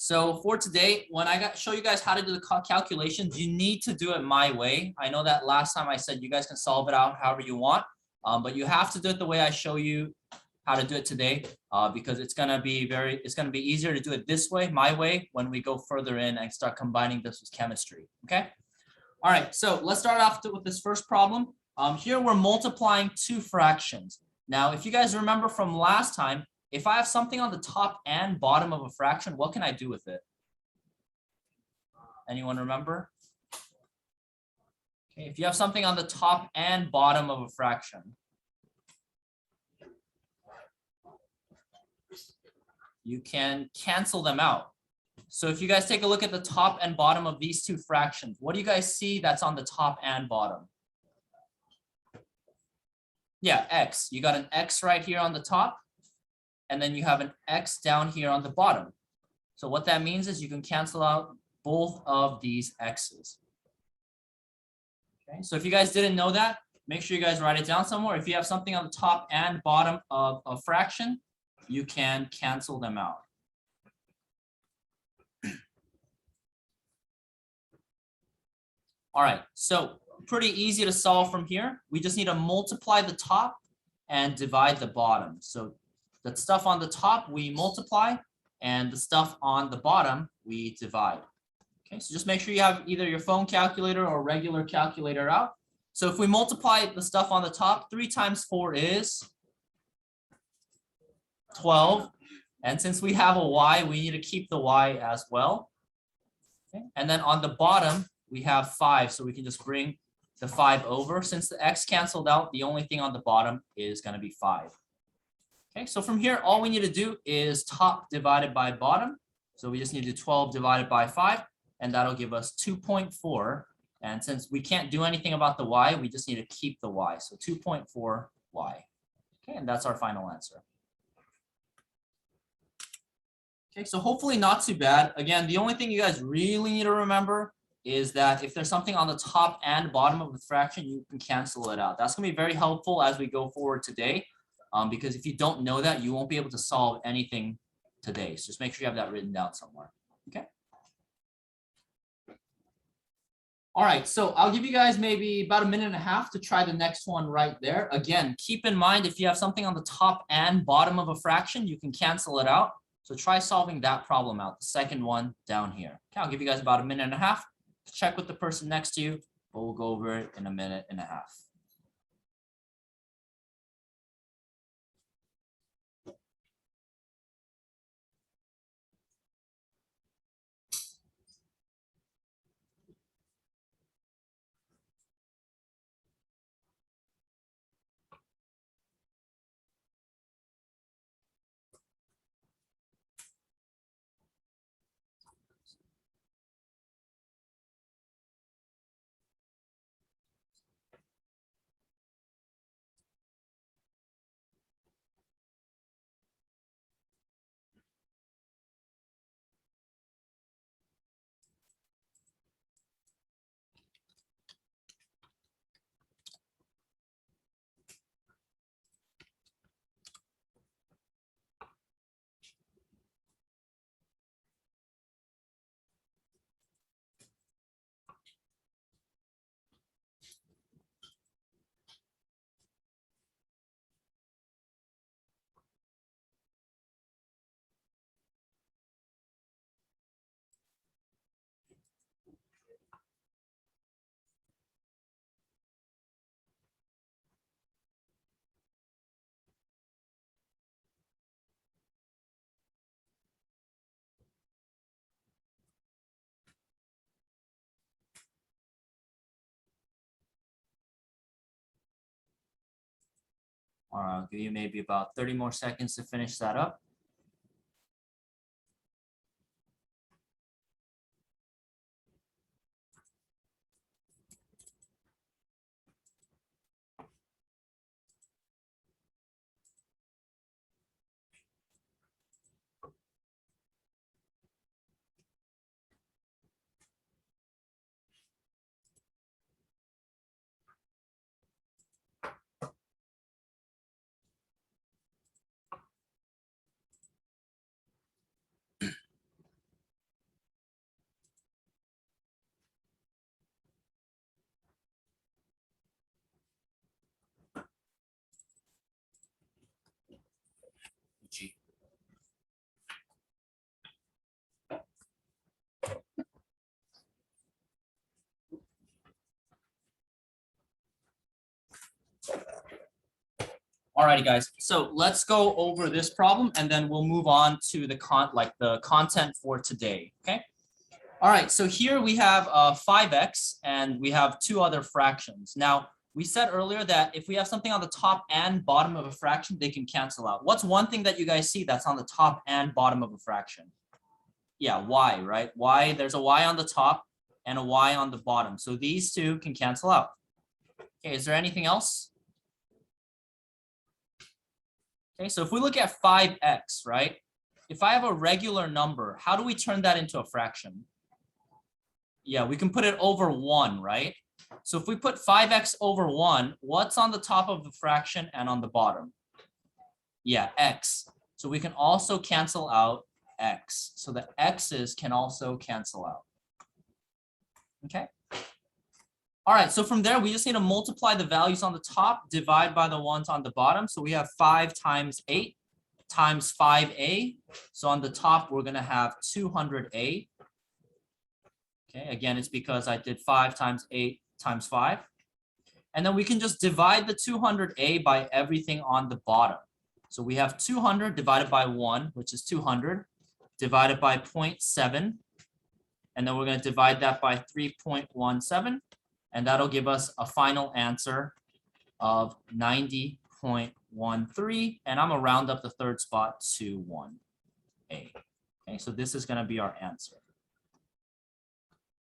So for today, when I show you guys how to do the calculations, you need to do it my way. I know that last time I said you guys can solve it out however you want, but you have to do it the way I show you how to do it today, because it's gonna be easier to do it this way, my way, when we go further in and start combining this with chemistry. Okay. All right. So let's start off with this first problem. Here we're multiplying two fractions. Now, if you guys remember from last time, if I have something on the top and bottom of a fraction, what can I do with it? Anyone remember? Okay, if you have something on the top and bottom of a fraction, you can cancel them out. So if you guys take a look at the top and bottom of these two fractions, what do you guys see that's on the top and bottom? Yeah, x. You got an x right here on the top, and then you have an x down here on the bottom. So what that means is you can cancel out both of these x's. Okay, so if you guys didn't know that, make sure you guys write it down somewhere. If you have something on the top and bottom of a fraction, you can cancel them out. All right, so pretty easy to solve from here. We just need to multiply the top and divide the bottom. So the stuff on the top we multiply, and the stuff on the bottom we divide. Okay, so just make sure you have either your phone calculator or regular calculator out. So if we multiply the stuff on the top, 3 times 4 is 12. And since we have a y, we need to keep the y as well. Okay, and then on the bottom, we have 5, so we can just bring the 5 over. Since the x canceled out, the only thing on the bottom is going to be 5. Okay, so from here, all we need to do is top divided by bottom. So we just need to do 12 divided by 5, and that'll give us 2.4. And since we can't do anything about the y, we just need to keep the y. So 2.4y. Okay, and that's our final answer. Okay, so hopefully not too bad. Again, the only thing you guys really need to remember is that if there's something on the top and bottom of the fraction, you can cancel it out. That's going to be very helpful as we go forward today, because if you don't know that, you won't be able to solve anything today. So just make sure you have that written down somewhere. Okay. All right, so I'll give you guys maybe about 1.5 minutes to try the next one right there. Again, keep in mind, if you have something on the top and bottom of a fraction, you can cancel it out. So try solving that problem out, the second one down here. Okay, I'll give you guys about 1.5 minutes to check with the person next to you, but we'll go over it in 1.5 minutes. All right, I'll give you maybe about 30 more seconds to finish that up. Alrighty, guys. So let's go over this problem and then we'll move on to the content for today. Okay. All right. So here we have 5x and we have two other fractions. Now we said earlier that if we have something on the top and bottom of a fraction, they can cancel out. What's one thing that you guys see that's on the top and bottom of a fraction? Yeah, y, right? Y. There's a y on the top and a y on the bottom. So these two can cancel out. Okay. Is there anything else? Okay, so if we look at 5x, right? If I have a regular number, how do we turn that into a fraction? Yeah, we can put it over 1, right? So if we put 5x over 1, what's on the top of the fraction and on the bottom? Yeah, x. So we can also cancel out x. So the x's can also cancel out. Okay. All right, so from there, we just need to multiply the values on the top, divide by the ones on the bottom. So we have 5 times 8 times 5a. So on the top, we're going to have 200a. Okay, again, it's because I did 5 times 8 times 5. And then we can just divide the 200a by everything on the bottom. So we have 200 divided by 1, which is 200, divided by 0.7. And then we're going to divide that by 3.17. And that'll give us a final answer of 90.13. And I'm going to round up the third spot to 1a. Okay, so this is going to be our answer.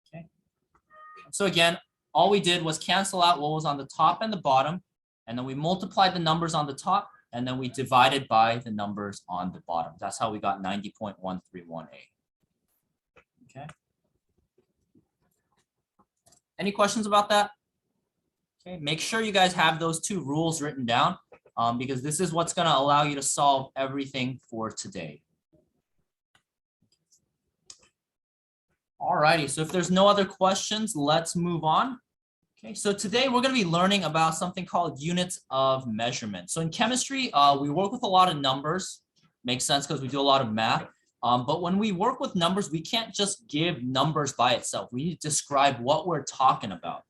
Okay. So again, all we did was cancel out what was on the top and the bottom. And then we multiplied the numbers on the top. And then we divided by the numbers on the bottom. That's how we got 90.131a. Okay. Any questions about that? Okay, make sure you guys have those two rules written down because this is what's going to allow you to solve everything for today. All righty, so if there's no other questions, let's move on. Okay, so today we're going to be learning about something called units of measurement. So in chemistry, we work with a lot of numbers. Makes sense because we do a lot of math. But when we work with numbers, we can't just give numbers by itself. We need to describe what we're talking about.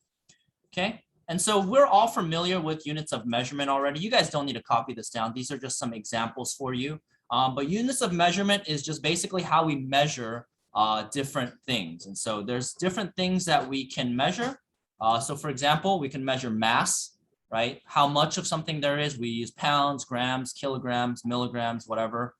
Okay, and so we're all familiar with units of measurement already. You guys don't need to copy this down. These are just some examples for you. But units of measurement is just basically how we measure different things. And so there's different things that we can measure. So for example, we can measure mass, right? How much of something there is. We use pounds, grams, kilograms, milligrams, whatever.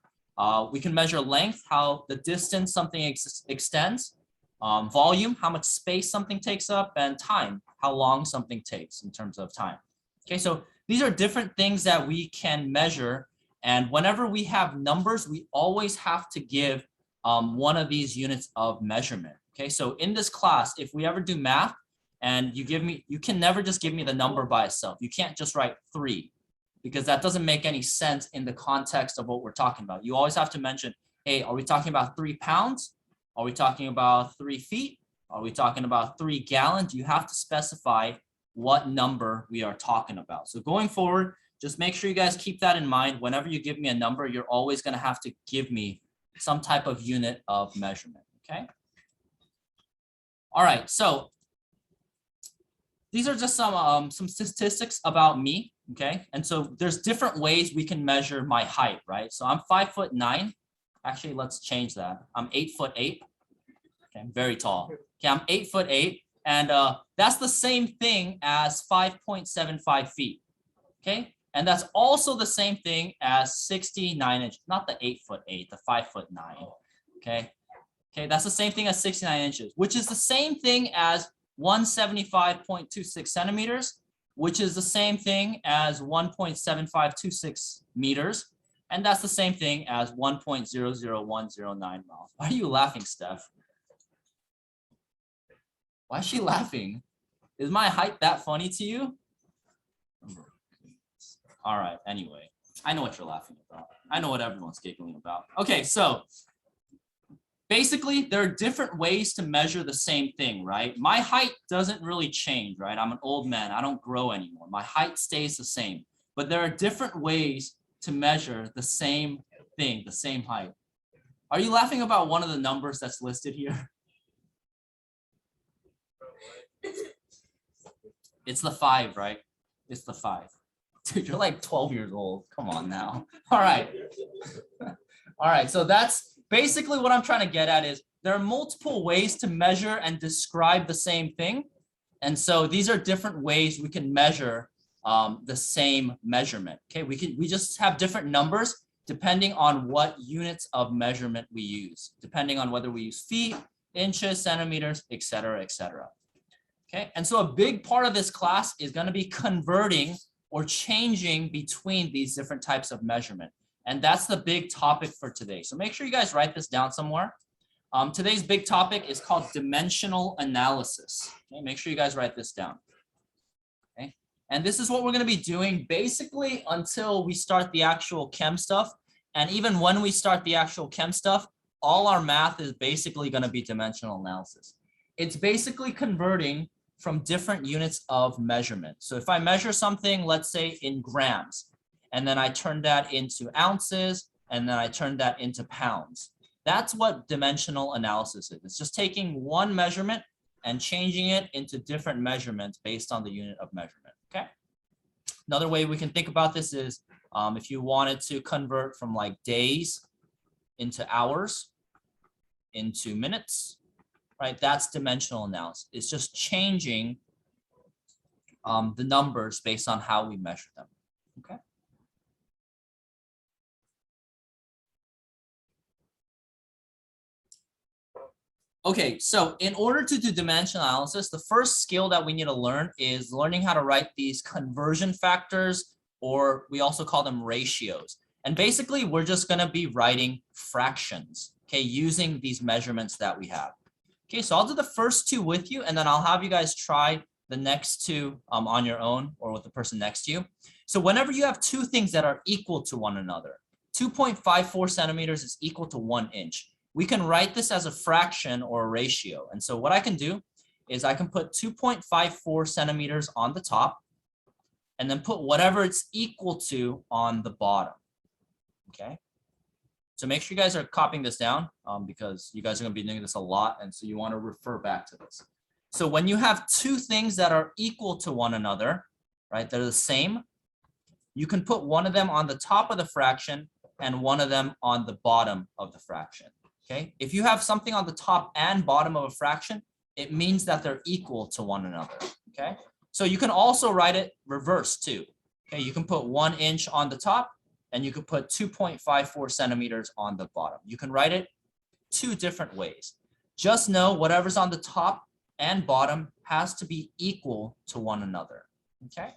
We can measure length, how the distance something extends, volume, how much space something takes up, and time, how long something takes in terms of time. Okay, so these are different things that we can measure. And whenever we have numbers, we always have to give one of these units of measurement. Okay, so in this class, if we ever do math and you can never just give me the number by itself. You can't just write 3. Because that doesn't make any sense in the context of what we're talking about. You always have to mention, hey, are we talking about 3 pounds? Are we talking about 3 feet? Are we talking about 3 gallons? You have to specify what number we are talking about. So going forward, just make sure you guys keep that in mind. Whenever you give me a number, you're always going to have to give me some type of unit of measurement, okay? All right, so these are just some statistics about me. Okay, and so there's different ways we can measure my height, right? So I'm 5'9". Actually, let's change that. I'm 8'8". Okay, I'm very tall. Okay, I'm 8'8", and that's the same thing as 5.75 feet. Okay, and that's also the same thing as 69 inches, not the 8'8", the 5'9". Okay, that's the same thing as 69 inches, which is the same thing as 175.26 centimeters. Which is the same thing as 1.7526 meters. And that's the same thing as 1.00109 miles. Why are you laughing, Steph? Why is she laughing? Is my height that funny to you? All right, anyway, I know what you're laughing about. I know what everyone's giggling about. Okay, so basically, there are different ways to measure the same thing, right? My height doesn't really change, right? I'm an old man. I don't grow anymore. My height stays the same. But there are different ways to measure the same thing, the same height. Are you laughing about one of the numbers that's listed here? It's the 5, right? It's the 5. Dude, you're like 12 years old. Come on now. All right. All right. So that's basically what I'm trying to get at is there are multiple ways to measure and describe the same thing. And so these are different ways we can measure the same measurement. Okay, we just have different numbers depending on what units of measurement we use, depending on whether we use feet, inches, centimeters, et cetera, et cetera. Okay, and so a big part of this class is going to be converting or changing between these different types of measurement. And that's the big topic for today. So make sure you guys write this down somewhere. Today's big topic is called dimensional analysis. Okay, make sure you guys write this down. Okay, and this is what we're going to be doing basically until we start the actual chem stuff. And even when we start the actual chem stuff, all our math is basically going to be dimensional analysis. It's basically converting from different units of measurement. So if I measure something, let's say in grams, and then I turn that into ounces, and then I turn that into pounds. That's what dimensional analysis is. It's just taking one measurement and changing it into different measurements based on the unit of measurement, okay? Another way we can think about this is if you wanted to convert from like days into hours, into minutes, right? That's dimensional analysis. It's just changing the numbers based on how we measure them, okay? Okay, so in order to do dimensional analysis, the first skill that we need to learn is learning how to write these conversion factors, or we also call them ratios. And basically, we're just going to be writing fractions, okay, using these measurements that we have. Okay, so I'll do the first two with you, and then I'll have you guys try the next two on your own or with the person next to you. So whenever you have two things that are equal to one another, 2.54 centimeters is equal to 1 inch. We can write this as a fraction or a ratio. And so what I can do is I can put 2.54 centimeters on the top and then put whatever it's equal to on the bottom. Okay. So make sure you guys are copying this down because you guys are going to be doing this a lot. And so you want to refer back to this. So when you have two things that are equal to one another, right, they're the same, you can put one of them on the top of the fraction and one of them on the bottom of the fraction. Okay, if you have something on the top and bottom of a fraction, it means that they're equal to one another. Okay, so you can also write it reverse too. Okay, you can put 1 inch on the top and you can put 2.54 centimeters on the bottom. You can write it two different ways. Just know whatever's on the top and bottom has to be equal to one another. Okay.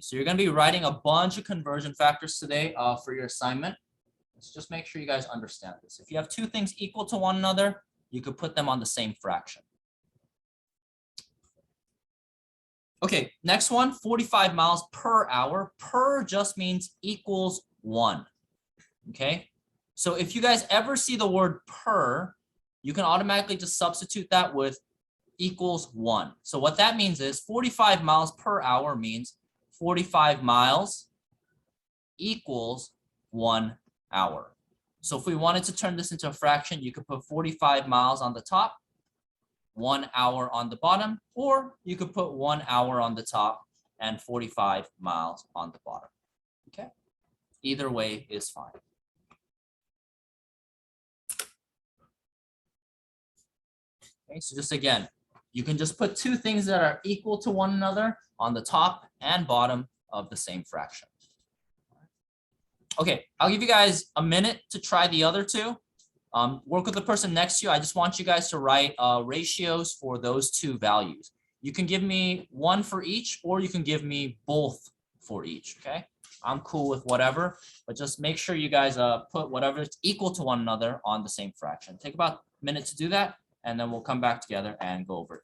So you're going to be writing a bunch of conversion factors today for your assignment. Let's just make sure you guys understand this. If you have two things equal to one another, you could put them on the same fraction. Okay, next one, 45 miles per hour. Per just means equals 1. Okay, so if you guys ever see the word per, you can automatically just substitute that with equals 1. So what that means is 45 miles per hour means 45 miles equals 1 hour. So if we wanted to turn this into a fraction, you could put 45 miles on the top, 1 hour on the bottom, or you could put 1 hour on the top and 45 miles on the bottom. Okay, either way is fine. Okay, so just again, you can just put two things that are equal to one another on the top and bottom of the same fraction. Okay, I'll give you guys a minute to try the other two. Work with the person next to you. I just want you guys to write ratios for those two values. You can give me one for each, or you can give me both for each, okay? I'm cool with whatever, but just make sure you guys put whatever is equal to one another on the same fraction. Take about a minute to do that, and then we'll come back together and go over it.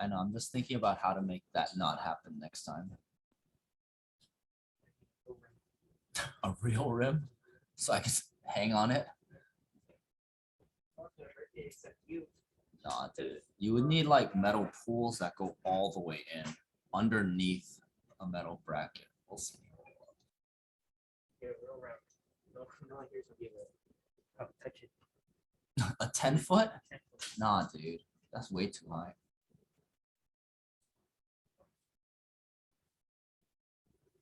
I know, I'm just thinking about how to make that not happen next time. A real rim? So I can hang on it? Nah, dude. You would need like metal pools that go all the way in underneath a metal bracket. We'll see. A 10-foot? Nah, dude. That's way too high.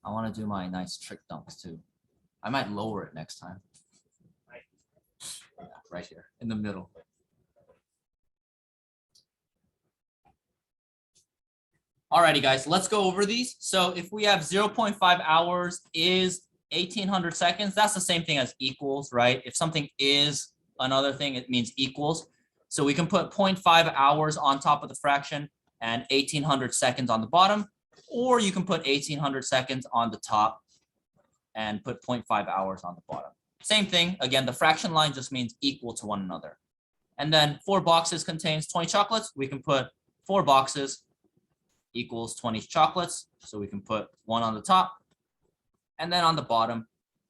I want to do my nice trick dunks too. I might lower it next time. Yeah, right here in the middle. Alrighty, guys, let's go over these. So if we have 0.5 hours is 1800 seconds, that's the same thing as equals, right? If something is another thing, it means equals. So we can put 0.5 hours on top of the fraction and 1800 seconds on the bottom, or you can put 1800 seconds on the top and put 0.5 hours on the bottom. Same thing. Again, the fraction line just means equal to one another. And then 4 boxes contains 20 chocolates. We can put 4 boxes equals 20 chocolates. So we can put 1 on the top and then on the bottom.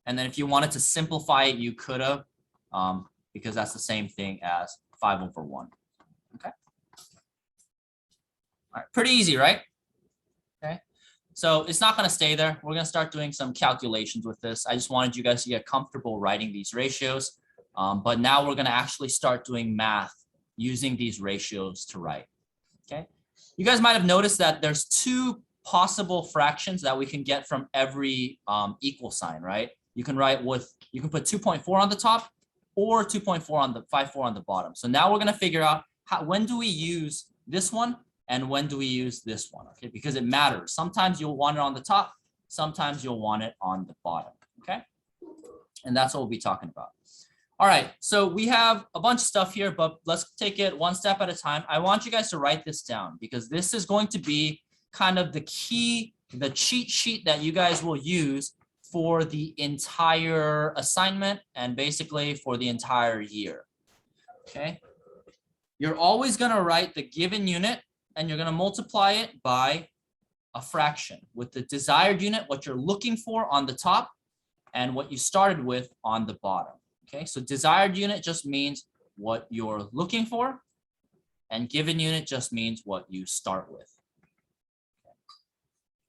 And then if you wanted to simplify it, you could have, because that's the same thing as 5/1. Okay. All right, pretty easy, right? Okay. So it's not going to stay there. We're going to start doing some calculations with this. I just wanted you guys to get comfortable writing these ratios. But now we're going to actually start doing math using these ratios to write. Okay. You guys might have noticed that there's 2 possible fractions that we can get from every equal sign, right? You can write with, you can put 2.4 on the top or 2.4 on the 5.4 on the bottom. So now we're going to figure out when do we use this one and when do we use this one, okay? Because it matters. Sometimes you'll want it on the top, sometimes you'll want it on the bottom, okay? And that's what we'll be talking about. All right, so we have a bunch of stuff here, but let's take it one step at a time. I want you guys to write this down because this is going to be kind of the key, the cheat sheet that you guys will use for the entire assignment and basically for the entire year, okay? You're always gonna write the given unit and you're gonna multiply it by a fraction with the desired unit, what you're looking for on the top and what you started with on the bottom. Okay, so desired unit just means what you're looking for, and given unit just means what you start with.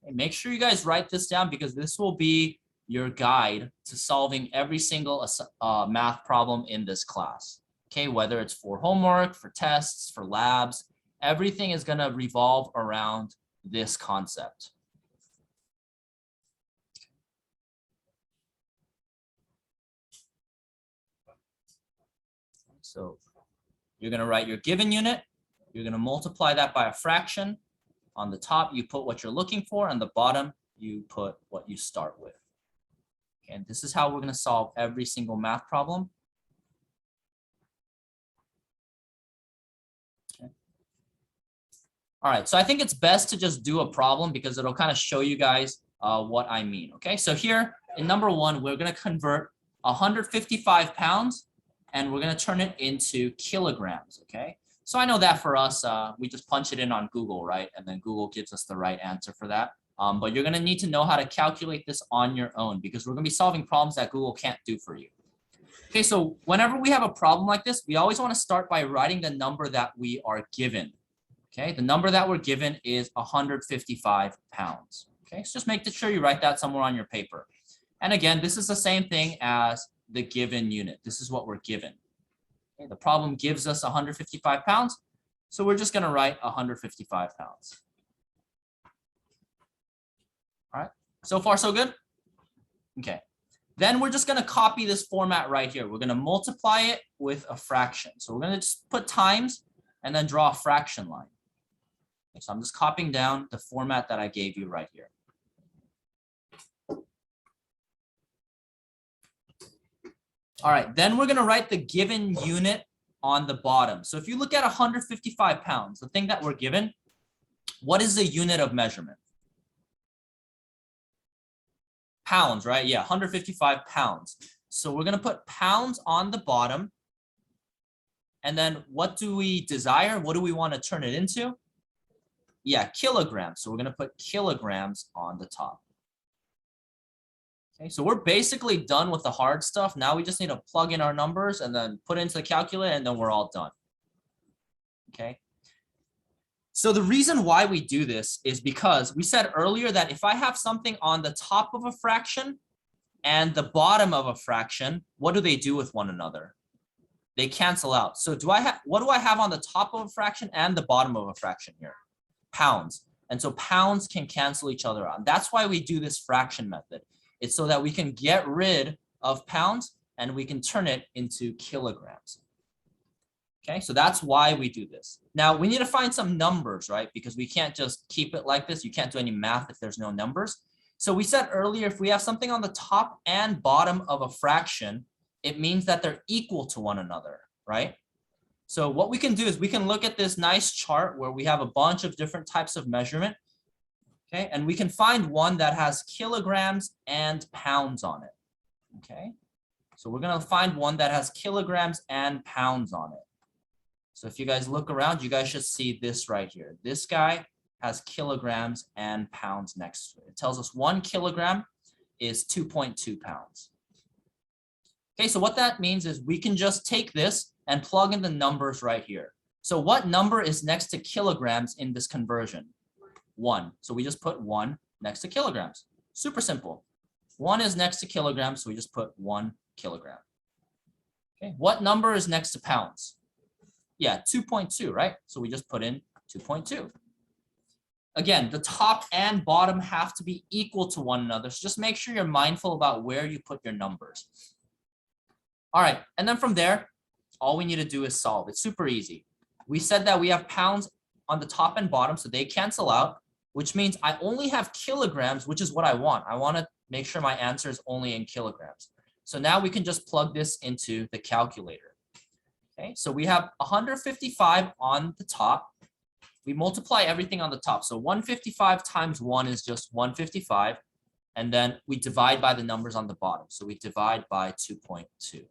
Okay, make sure you guys write this down because this will be your guide to solving every single math problem in this class. Okay, whether it's for homework, for tests, for labs, everything is going to revolve around this concept. So you're going to write your given unit. You're going to multiply that by a fraction. On the top, you put what you're looking for. On the bottom, you put what you start with. Okay, and this is how we're going to solve every single math problem. Okay. All right, so I think it's best to just do a problem because it'll kind of show you guys what I mean. Okay, so here in number 1, we're going to convert 155 pounds and we're going to turn it into kilograms, okay? So I know that for us, we just punch it in on Google, right? And then Google gives us the right answer for that. But you're going to need to know how to calculate this on your own because we're going to be solving problems that Google can't do for you. Okay, so whenever we have a problem like this, we always want to start by writing the number that we are given. Okay, the number that we're given is 155 pounds. Okay, so just make sure you write that somewhere on your paper. And again, this is the same thing as the given unit. This is what we're given. Okay, the problem gives us 155 pounds. So we're just going to write 155 pounds. All right. So far, so good? Okay. Then we're just going to copy this format right here. We're going to multiply it with a fraction. So we're going to just put times and then draw a fraction line. Okay, so I'm just copying down the format that I gave you right here. All right, then we're going to write the given unit on the bottom. So if you look at 155 pounds, the thing that we're given, what is the unit of measurement? Pounds, right? Yeah, 155 pounds. So we're going to put pounds on the bottom. And then what do we desire? What do we want to turn it into? kilograms. So we're going to put kilograms on the top. Okay, so we're basically done with the hard stuff. Now we just need to plug in our numbers and then put it into the calculator, and then we're all done. Okay. So the reason why we do this is because we said earlier that if I have something on the top of a fraction and the bottom of a fraction, what do they do with one another? They cancel out. So what do I have on the top of a fraction and the bottom of a fraction here? Pounds. And so pounds can cancel each other out. And that's why we do this fraction method. It's so that we can get rid of pounds and we can turn it into kilograms. Okay, so that's why we do this. Now we need to find some numbers, right? Because we can't just keep it like this. You can't do any math if there's no numbers. So we said earlier, if we have something on the top and bottom of a fraction, it means that they're equal to one another, right? So what we can do is we can look at this nice chart where we have a bunch of different types of measurement. Okay, and we can find one that has kilograms and pounds on it. Okay, so we're going to find one that has kilograms and pounds on it. So if you guys look around, you guys should see this right here. This guy has kilograms and pounds next to it. It tells us 1 kilogram is 2.2 pounds. Okay, so what that means is we can just take this and plug in the numbers right here. So what number is next to kilograms in this conversion? 1. So we just put 1 next to kilograms. Super simple. 1 is next to kilograms, so we just put 1 kilogram. Okay, what number is next to pounds? Yeah, 2.2, right? So we just put in 2.2. Again, the top and bottom have to be equal to one another. So just make sure you're mindful about where you put your numbers. All right, and then from there, all we need to do is solve. It's super easy. We said that we have pounds on the top and bottom, so they cancel out, which means I only have kilograms, which is what I want. I want to make sure my answer is only in kilograms. So now we can just plug this into the calculator. Okay, so we have 155 on the top. We multiply everything on the top. So 155 times 1 is just 155. And then we divide by the numbers on the bottom. So we divide by 2.2.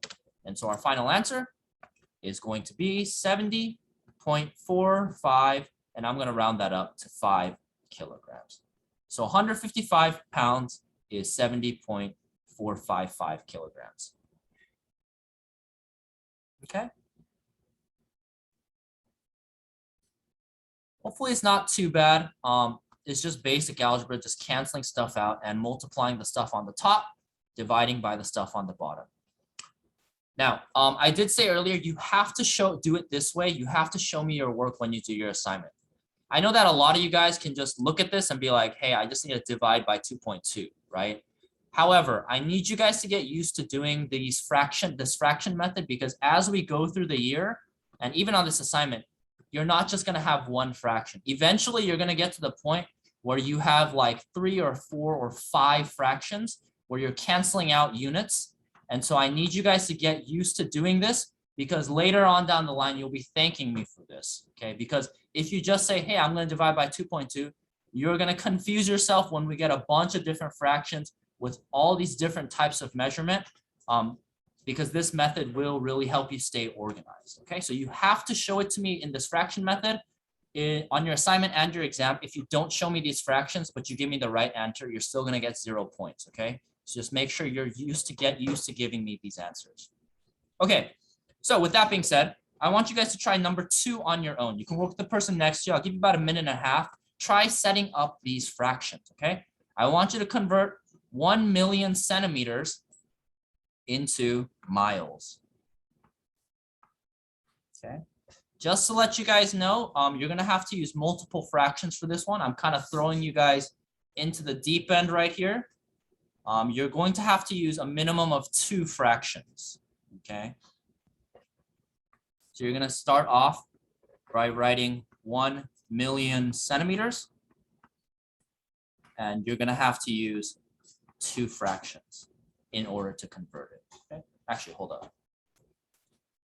And so our final answer is going to be 70.45. And I'm going to round that up to 5 kilograms. So 155 pounds is 70.455 kilograms. Okay. Hopefully it's not too bad. It's just basic algebra, just canceling stuff out and multiplying the stuff on the top, dividing by the stuff on the bottom. Now, I did say earlier, you have to do it this way. You have to show me your work when you do your assignment. I know that a lot of you guys can just look at this and be like, hey, I just need to divide by 2.2, right? However, I need you guys to get used to doing this fraction method, because as we go through the year, and even on this assignment, you're not just going to have one fraction. Eventually, you're going to get to the point where you have like 3 or 4 or 5 fractions where you're canceling out units. And so I need you guys to get used to doing this, because later on down the line, you'll be thanking me for this. Okay, because if you just say, hey, I'm going to divide by 2.2, you're going to confuse yourself when we get a bunch of different fractions with all these different types of measurement, because this method will really help you stay organized. Okay, so you have to show it to me in this fraction method on your assignment and your exam. If you don't show me these fractions, but you give me the right answer, you're still going to get 0 points. Okay, so just make sure you're used to giving me these answers. Okay, so with that being said, I want you guys to try number 2 on your own. You can work with the person next to you. I'll give you about a minute and a half. Try setting up these fractions. Okay, I want you to convert 1 million centimeters into miles. Okay, just to let you guys know, you're gonna have to use multiple fractions for this one. I'm kind of throwing you guys into the deep end right here. You're going to have to use a minimum of 2 fractions. Okay, so you're gonna start off by writing 1 million centimeters, and you're gonna have to use 2 fractions in order to convert it. Okay, actually, hold up.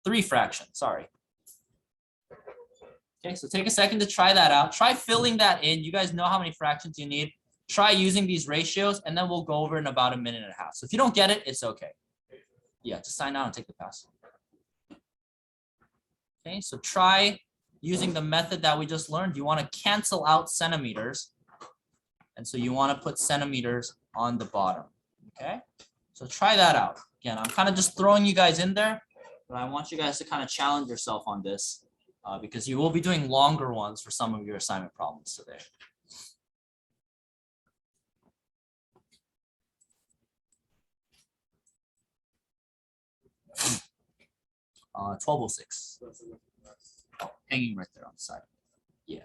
3 fractions, sorry. Okay, so take a second to try that out. Try filling that in. You guys know how many fractions you need. Try using these ratios, and then we'll go over in about a minute and a half. So if you don't get it, it's okay. Yeah, just sign out and take the pass. Okay, so try using the method that we just learned, you want to cancel out centimeters. And so you want to put centimeters on the bottom, okay? So try that out. Again, I'm kind of just throwing you guys in there, but I want you guys to kind of challenge yourself on this because you will be doing longer ones for some of your assignment problems today. 1206. Oh, hanging right there on the side. Yeah.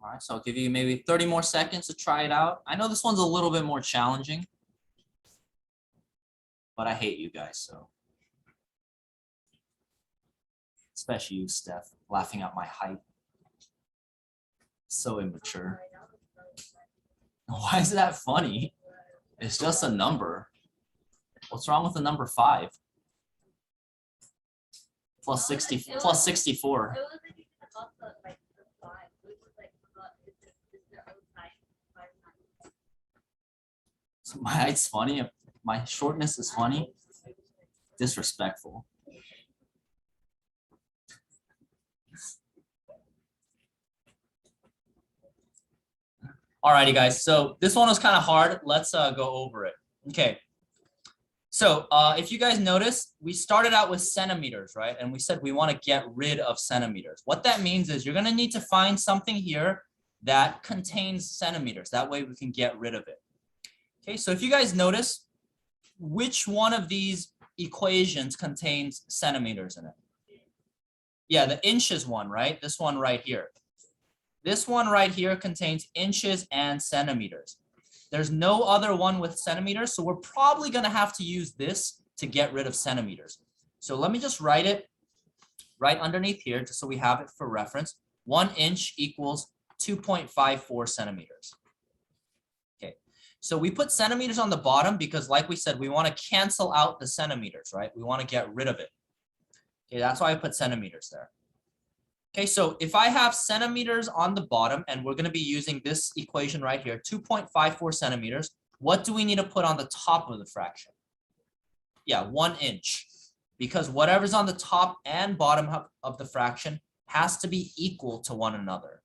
All right, so I'll give you maybe 30 more seconds to try it out. I know this one's a little bit more challenging, but I hate you guys, so. Especially you, Steph, laughing at my height. So immature. Why is that funny? It's just a number. What's wrong with the number 5? Plus 60, plus 64. So my height's funny. My shortness is funny. Disrespectful. Alrighty, guys. So this one was kind of hard. Let's go over it. Okay. So if you guys notice, we started out with centimeters, right? And we said we want to get rid of centimeters. What that means is you're going to need to find something here that contains centimeters. That way we can get rid of it. Okay, so if you guys notice, which one of these equations contains centimeters in it? Yeah, the inches one, right? This one right here. This one right here contains inches and centimeters. There's no other one with centimeters, so we're probably going to have to use this to get rid of centimeters. So let me just write it right underneath here, just so we have it for reference. 1 inch equals 2.54 centimeters. Okay, so we put centimeters on the bottom because, like we said, we want to cancel out the centimeters, right? We want to get rid of it. Okay, that's why I put centimeters there. Okay, so if I have centimeters on the bottom, and we're going to be using this equation right here, 2.54 centimeters, what do we need to put on the top of the fraction? Yeah, 1 inch, because whatever's on the top and bottom of the fraction has to be equal to one another,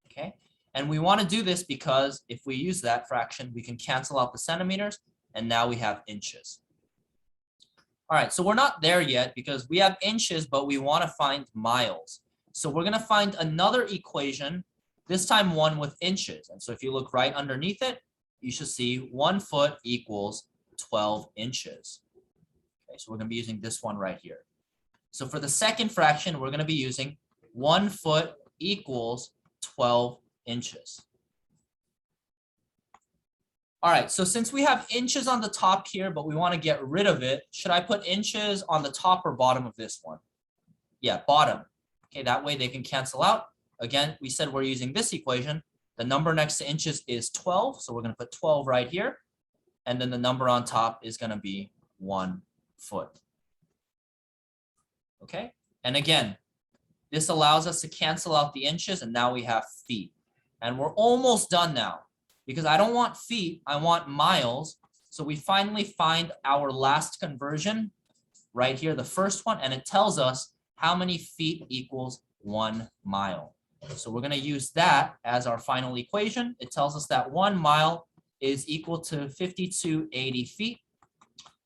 okay? And we want to do this because if we use that fraction, we can cancel out the centimeters, and now we have inches. All right, so we're not there yet because we have inches, but we want to find miles. So we're going to find another equation, this time one with inches. And so if you look right underneath it, you should see 1 foot equals 12 inches. Okay, so we're going to be using this one right here. So for the second fraction, we're going to be using 1 foot equals 12 inches. All right, so since we have inches on the top here, but we want to get rid of it, should I put inches on the top or bottom of this one? Yeah, bottom. Okay, that way they can cancel out. Again, we said we're using this equation. The number next to inches is 12, so we're going to put 12 right here. And then the number on top is going to be 1 foot. Okay, and again, this allows us to cancel out the inches, and now we have feet. And we're almost done now, because I don't want feet, I want miles. So we finally find our last conversion right here, the first one, and it tells us how many feet equals 1 mile. So we're going to use that as our final equation. It tells us that 1 mile is equal to 5280 feet.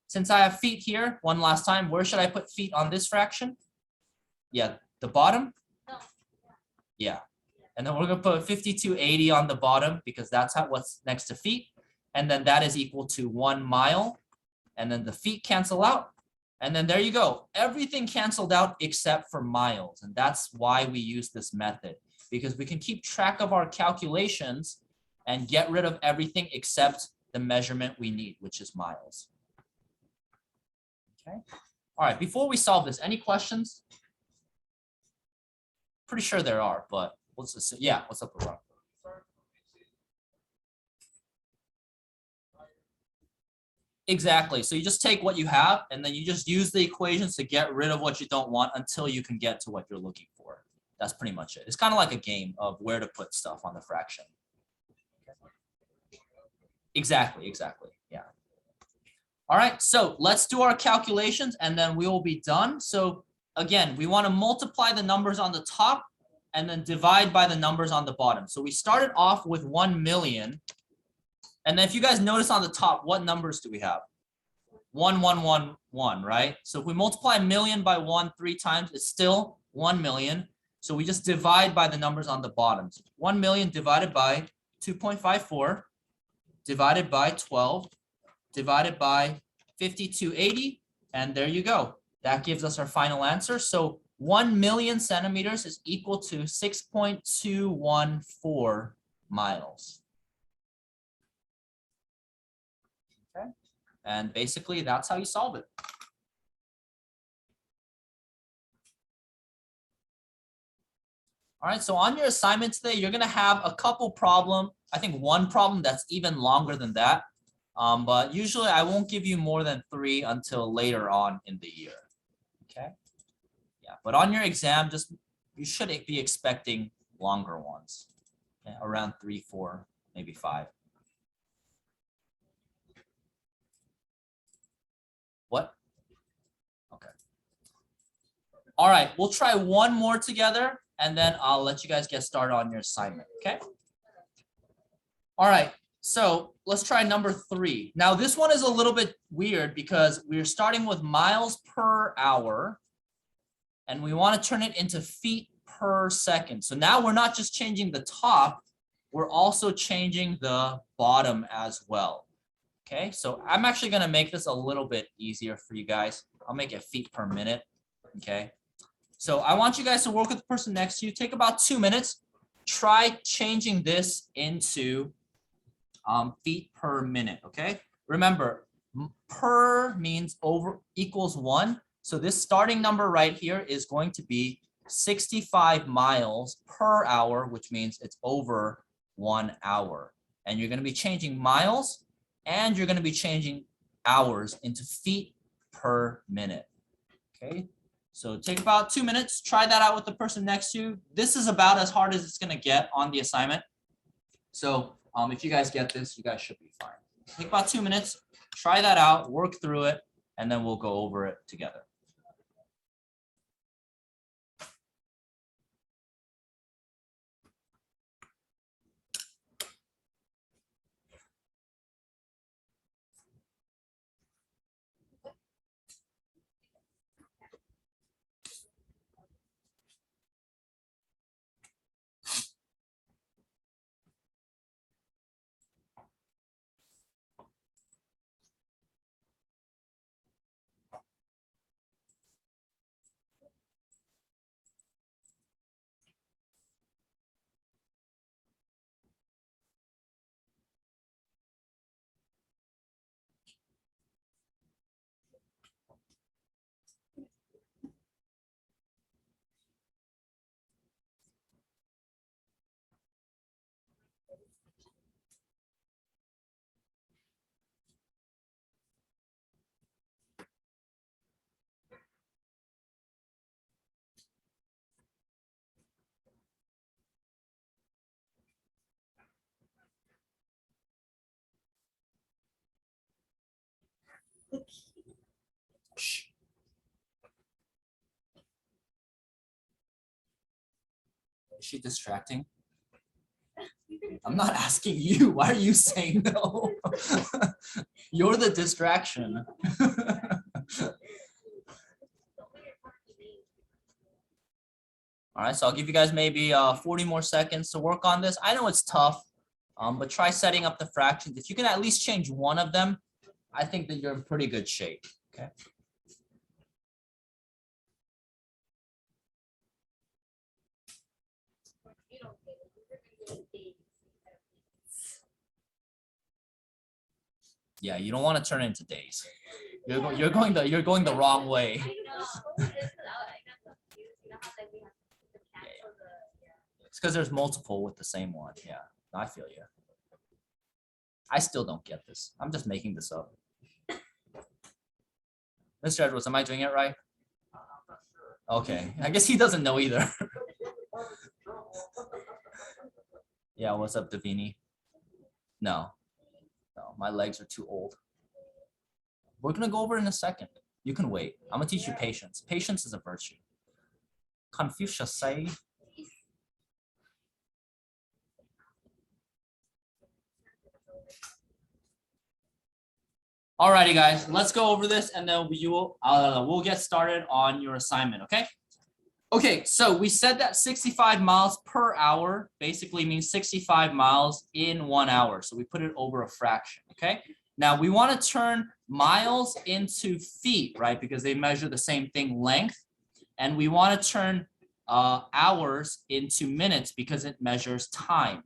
Since I have feet here, one last time, where should I put feet on this fraction? Yeah, the bottom? Yeah. And then we're going to put 5280 on the bottom because that's what's next to feet. And then that is equal to 1 mile. And then the feet cancel out. And then there you go. Everything canceled out except for miles. And that's why we use this method, because we can keep track of our calculations and get rid of everything except the measurement we need, which is miles. Okay. All right. Before we solve this, any questions? Pretty sure there are, but let's just, yeah. What's up, Ron? Exactly. So you just take what you have and then you just use the equations to get rid of what you don't want until you can get to what you're looking for. That's pretty much it. It's kind of like a game of where to put stuff on the fraction. Exactly. Yeah. All right. So let's do our calculations and then we will be done. So again, we want to multiply the numbers on the top and then divide by the numbers on the bottom. So we started off with 1 million. And then if you guys notice on the top, what numbers do we have? 1, 1, 1, 1, right? So if we multiply million by 1 3 times, it's still 1 million. So we just divide by the numbers on the bottom. So 1 million divided by 2.54, divided by 12, divided by 5280, and there you go. That gives us our final answer. So 1 million centimeters is equal to 6.214 miles. Okay. And basically that's how you solve it. All right, so on your assignment today, you're gonna have a couple problem. I think one problem that's even longer than that. But usually I won't give you more than 3 until later on in the year. Okay. Yeah, but on your exam, you should be expecting longer ones. Okay? Around 3, 4, maybe 5. What? Okay. All right, we'll try one more together and then I'll let you guys get started on your assignment, okay? All right, so let's try number 3. Now this one is a little bit weird because we're starting with miles per hour and we want to turn it into feet per second. So now we're not just changing the top, we're also changing the bottom as well. Okay, so I'm actually going to make this a little bit easier for you guys. I'll make it feet per minute. Okay, so I want you guys to work with the person next to you. Take about 2 minutes. Try changing this into feet per minute. Okay, remember, per means over equals 1. So this starting number right here is going to be 65 miles per hour, which means it's over 1 hour. And you're going to be changing miles and you're going to be changing hours into feet per minute. Okay, so take about 2 minutes. Try that out with the person next to you. This is about as hard as it's going to get on the assignment. So if you guys get this, you guys should be fine. Take about 2 minutes. Try that out, work through it, and then we'll go over it together. Is she distracting? I'm not asking you. Why are you saying no? You're the distraction. All right, so I'll give you guys maybe 40 more seconds to work on this. I know it's tough, but try setting up the fractions. If you can at least change one of them, I think that you're in pretty good shape, okay? Yeah, you don't want to turn it into days. You're going the wrong way. It's because there's multiple with the same one. Yeah, I feel you. I still don't get this. I'm just making this up. Mr. Edwards, am I doing it right? Okay, I guess he doesn't know either. Yeah, what's up, Davini? No, my legs are too old. We're gonna go over it in a second. You can wait. I'm gonna teach you patience. Patience is a virtue. Confucius say. Alrighty, guys, let's go over this, and then we'll get started on your assignment. Okay. Okay, so we said that 65 miles per hour basically means 65 miles in 1 hour. So we put it over a fraction. Okay. Now we want to turn miles into feet, right? Because they measure the same thing, length, and we want to turn hours into minutes because it measures time.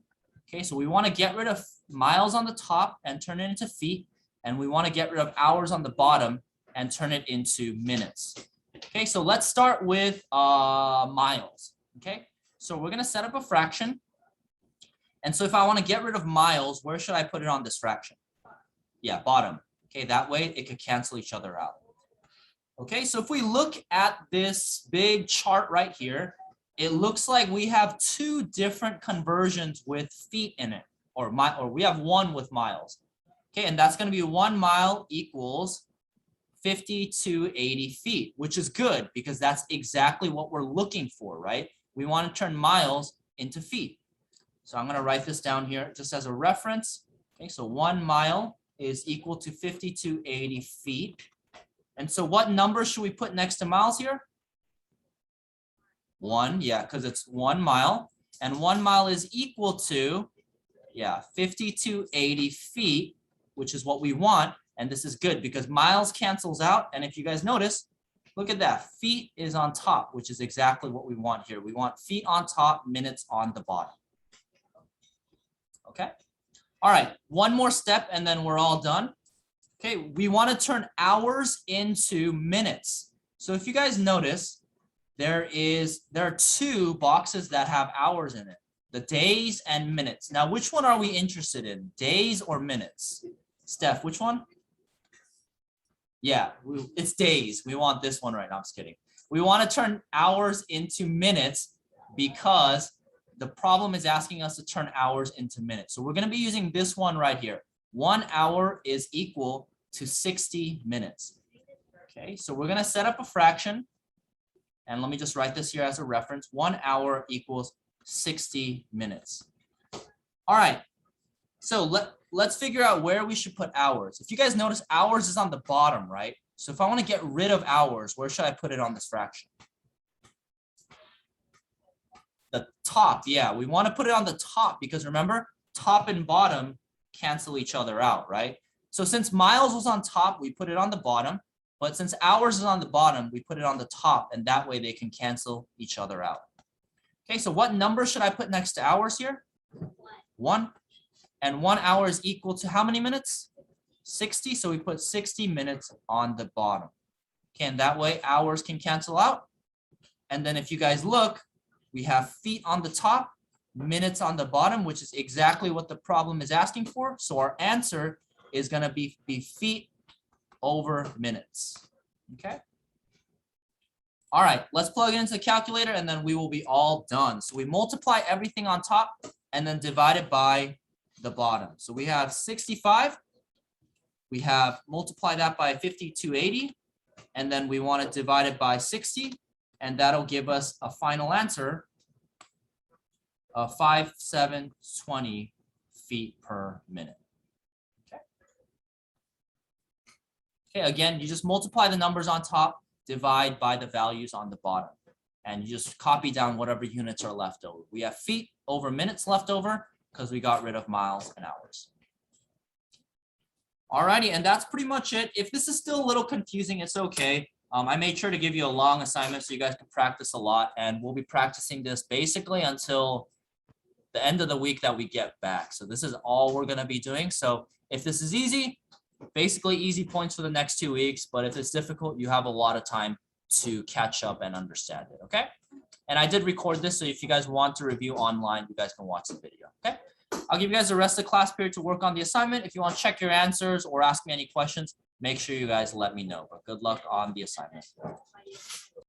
Okay, so we want to get rid of miles on the top and turn it into feet, and we want to get rid of hours on the bottom and turn it into minutes. Okay, so let's start with miles. Okay, so we're going to set up a fraction. And so if I want to get rid of miles, where should I put it on this fraction? Yeah, bottom. Okay, that way it could cancel each other out. Okay, so if we look at this big chart right here, it looks like we have two different conversions with feet in it, or we have one with miles. Okay, and that's going to be 1 mile equals 50 to 80 feet, which is good because that's exactly what we're looking for, right? We want to turn miles into feet. So I'm going to write this down here just as a reference. Okay, so 1 mile is equal to 50 to 80 feet. And so what number should we put next to miles here? 1, yeah, because it's 1 mile. And 1 mile is equal to, yeah, 50 to 80 feet, which is what we want. And this is good because miles cancels out. And if you guys notice, look at that. Feet is on top, which is exactly what we want here. We want feet on top, minutes on the bottom. Okay. All right. One more step and then we're all done. Okay. We want to turn hours into minutes. So if you guys notice, there are two boxes that have hours in it, the days and minutes. Now, which one are we interested in? Days or minutes? Steph, which one? Yeah, it's days. We want this one right now. I'm just kidding. We want to turn hours into minutes because the problem is asking us to turn hours into minutes. So we're going to be using this one right here. 1 hour is equal to 60 minutes. Okay, so we're going to set up a fraction. And let me just write this here as a reference. 1 hour equals 60 minutes. All right. So let's figure out where we should put hours. If you guys notice, hours is on the bottom, right? So if I want to get rid of hours, where should I put it on this fraction? The top, yeah. We want to put it on the top because remember, top and bottom cancel each other out, right? So since miles was on top, we put it on the bottom. But since hours is on the bottom, we put it on the top, and that way they can cancel each other out. Okay, so what number should I put next to hours here? 1. And 1 hour is equal to how many minutes? 60. So we put 60 minutes on the bottom. Okay, and that way hours can cancel out. And then if you guys look, we have feet on the top, minutes on the bottom, which is exactly what the problem is asking for. So our answer is going to be feet over minutes. Okay. All right, let's plug it into the calculator and then we will be all done. So we multiply everything on top and then divide it by the bottom. So we have 65. We have multiplied that by 50 to 80. And then we want to divide it by 60. And that'll give us a final answer 5,720 feet per minute. Okay. Okay, again, you just multiply the numbers on top, divide by the values on the bottom, and you just copy down whatever units are left over. We have feet over minutes left over because we got rid of miles and hours. Alrighty, and that's pretty much it. If this is still a little confusing, it's okay. I made sure to give you a long assignment so you guys can practice a lot, and we'll be practicing this basically until the end of the week that we get back. So this is all we're gonna be doing. So if this is easy, basically easy points for the next 2 weeks, but if it's difficult, you have a lot of time to catch up and understand it, okay? And I did record this, so if you guys want to review online, you guys can watch the video, okay? I'll give you guys the rest of the class period to work on the assignment. If you want to check your answers or ask me any questions, make sure you guys let me know. But good luck on the assignment.